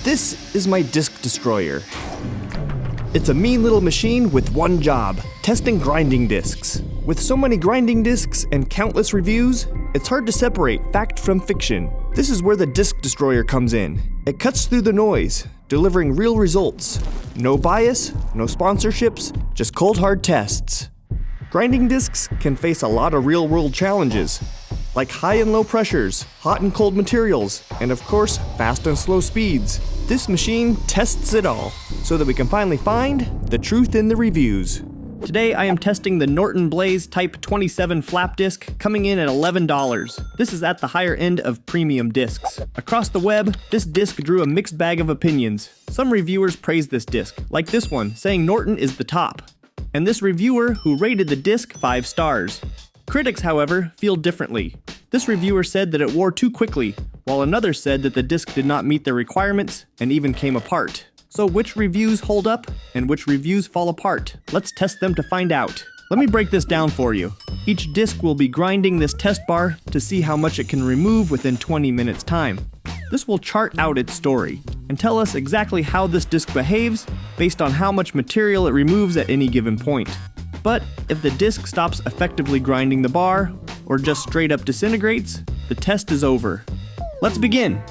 This is my disc destroyer. It's a mean little machine with one job, testing grinding discs. With so many grinding discs and countless reviews, it's hard to separate fact from fiction. This is where the disc destroyer comes in. It cuts through the noise, delivering real results. No bias, no sponsorships, just cold hard tests. Grinding discs can face a lot of real-world challenges, like high and low pressures, hot and cold materials, and of course, fast and slow speeds. This machine tests it all, so that we can finally find the truth in the reviews. Today I am testing the Norton Blaze Type 27 flap disc, coming in at $11. This is at the higher end of premium discs. Across the web, this disc drew a mixed bag of opinions. Some reviewers praised this disc, like this one, saying Norton is the top. And this reviewer who rated the disc 5 stars. Critics, however, feel differently. This reviewer said that it wore too quickly, while another said that the disc did not meet their requirements and even came apart. So which reviews hold up and which reviews fall apart? Let's test them to find out. Let me break this down for you. Each disc will be grinding this test bar to see how much it can remove within 20 minutes time. This will chart out its story and tell us exactly how this disc behaves based on how much material it removes at any given point. But if the disc stops effectively grinding the bar, or just straight up disintegrates, the test is over. Let's begin.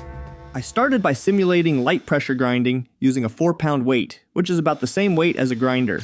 I started by simulating light pressure grinding using a 4-pound weight, which is about the same weight as a grinder.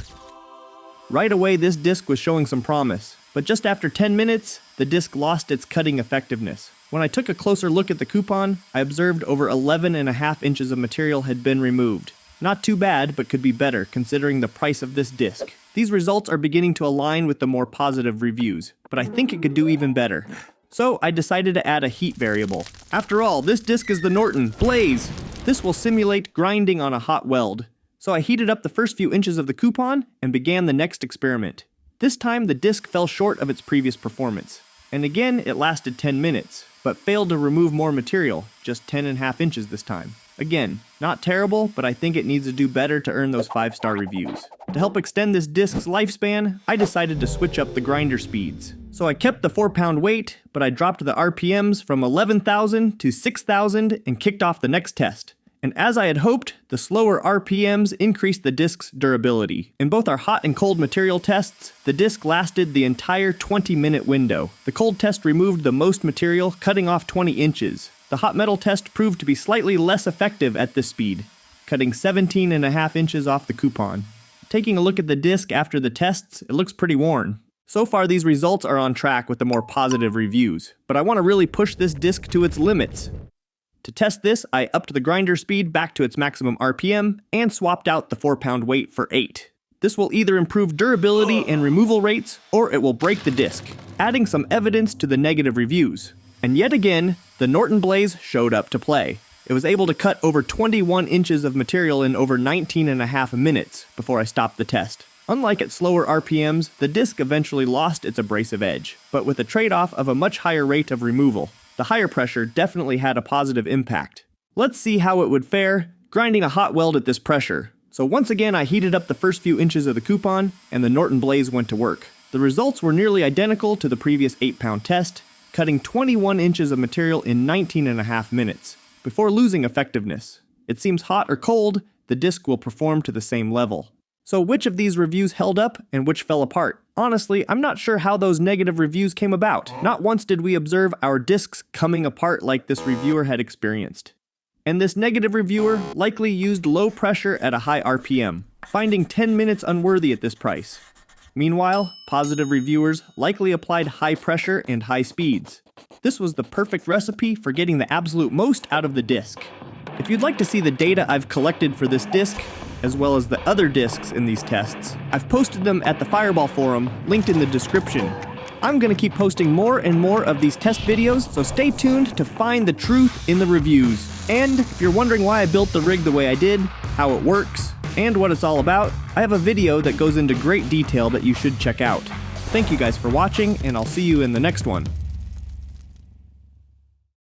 Right away this disc was showing some promise, but just after 10 minutes, the disc lost its cutting effectiveness. When I took a closer look at the coupon, I observed over 11.5 inches of material had been removed. Not too bad, but could be better considering the price of this disc. These results are beginning to align with the more positive reviews, but I think it could do even better. So I decided to add a heat variable. After all, this disc is the Norton Blaze. This will simulate grinding on a hot weld. So I heated up the first few inches of the coupon and began the next experiment. This time the disc fell short of its previous performance. And again, it lasted 10 minutes, but failed to remove more material, just 10.5 inches this time. Again, not terrible, but I think it needs to do better to earn those 5-star reviews. To help extend this disc's lifespan, I decided to switch up the grinder speeds. So I kept the 4-pound weight, but I dropped the RPMs from 11,000 to 6,000 and kicked off the next test. And as I had hoped, the slower RPMs increased the disc's durability. In both our hot and cold material tests, the disc lasted the entire 20-minute window. The cold test removed the most material, cutting off 20 inches. The hot metal test proved to be slightly less effective at this speed, cutting 17.5 inches off the coupon. Taking a look at the disc after the tests, it looks pretty worn. So far these results are on track with the more positive reviews, but I want to really push this disc to its limits. To test this, I upped the grinder speed back to its maximum RPM and swapped out the 4-pound weight for 8. This will either improve durability and removal rates, or it will break the disc, adding some evidence to the negative reviews. And yet again, the Norton Blaze showed up to play. It was able to cut over 21 inches of material in over 19.5 minutes before I stopped the test. Unlike at slower RPMs, the disc eventually lost its abrasive edge, but with a trade-off of a much higher rate of removal. The higher pressure definitely had a positive impact. Let's see how it would fare grinding a hot weld at this pressure. So once again I heated up the first few inches of the coupon, and the Norton Blaze went to work. The results were nearly identical to the previous 8-pound test, cutting 21 inches of material in 19.5 minutes, before losing effectiveness. It seems hot or cold, the disc will perform to the same level. So which of these reviews held up and which fell apart? Honestly, I'm not sure how those negative reviews came about. Not once did we observe our discs coming apart like this reviewer had experienced. And this negative reviewer likely used low pressure at a high RPM, finding 10 minutes unworthy at this price. Meanwhile, positive reviewers likely applied high pressure and high speeds. This was the perfect recipe for getting the absolute most out of the disc. If you'd like to see the data I've collected for this disc, as well as the other discs in these tests, I've posted them at the Fireball forum, linked in the description. I'm gonna keep posting more and more of these test videos, so stay tuned to find the truth in the reviews. And if you're wondering why I built the rig the way I did, how it works, and what it's all about, I have a video that goes into great detail that you should check out. Thank you guys for watching, and I'll see you in the next one.